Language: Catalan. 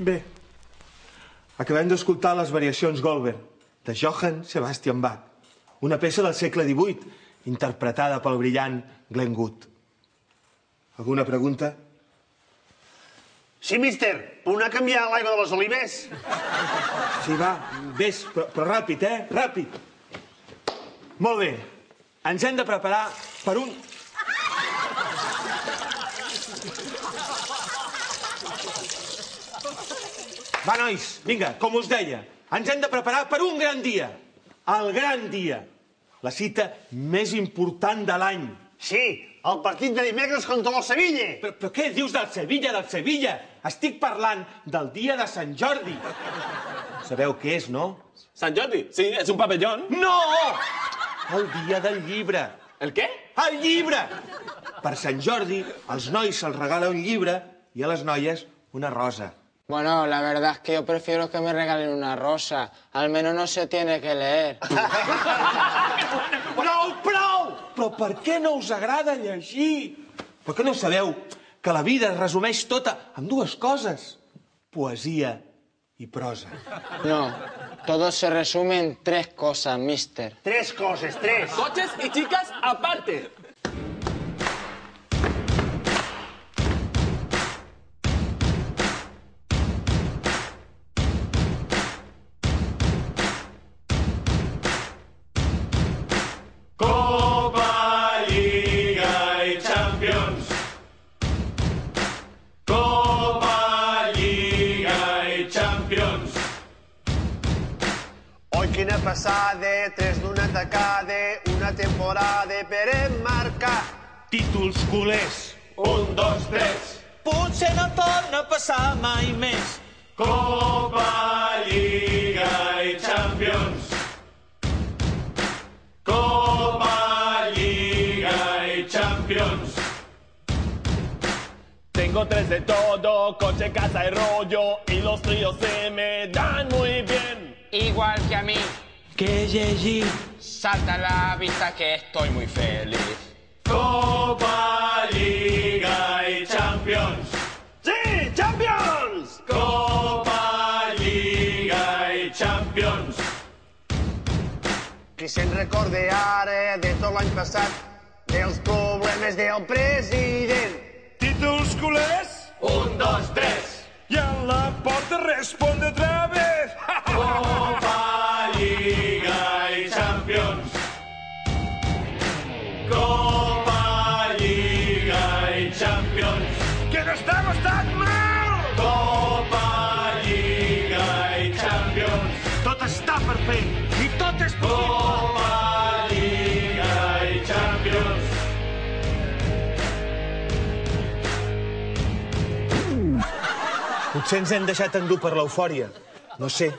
Bé, acabem d'escoltar les variacions Goldberg, de Johann Sebastian Bach, una peça del segle XVIII, interpretada pel brillant Glenn Gould. Alguna pregunta? Sí, míster. Puc anar a canviar l'aigua de les olives? Sí, va, vés, però ràpid, Ràpid. Molt bé. Ens hem de preparar per un... Va, nois, vinga, com us deia, ens hem de preparar per un gran dia. El gran dia. La cita més important de l'any. Sí, el partit de dimecres contra el Sevilla. Però què dius del Sevilla? Estic parlant del dia de Sant Jordi. Sabeu què és, no? Sant Jordi? Sí, és un pavellón. No! El dia del llibre. El què? El llibre! Per Sant Jordi, als nois se'ls regala un llibre i a les noies una rosa. Bueno, la verdad es que yo prefiero que me regalen una rosa. Al menos no se tiene que leer. Prou! Però per què no us agrada llegir? Per què no sabeu que la vida es resumeix tota en dues coses? Poesia i prosa. No, todo se resume en 3 cosas, mister. 3 coses, 3. Coches y chicas aparte. Copa, Liga y Champions. Copa, Liga y Champions. Oi, quina passada, 3 d'una tacada, una temporada per emmarcar. Títols culers. 1, 2, 3. Potser no torna a passar mai més. Copa, Liga y Champions. Copa, Liga y Champions. Tengo 3 de todo, coche, casa y rollo, y los tríos se me dan muy bien. Igual que a mí. Què llegir? Salta a la vista que estoy muy feliz. Copa, Liga y Champions. Sí, Champions! Copa, Liga y Champions. Qui se'n recorda ara de tot l'any passat, dels problemes del president. Títols culers. 1, 2, 3. I en la porta responde otra vez. Copa, Liga y Champions. Copa, Liga y Champions. Que no estamos tan mal. Copa, Liga y Champions. Tot està per fer i tot és possible. Copa, Liga y Champions. Potser ens hem deixat endur per l'eufòria. No sé.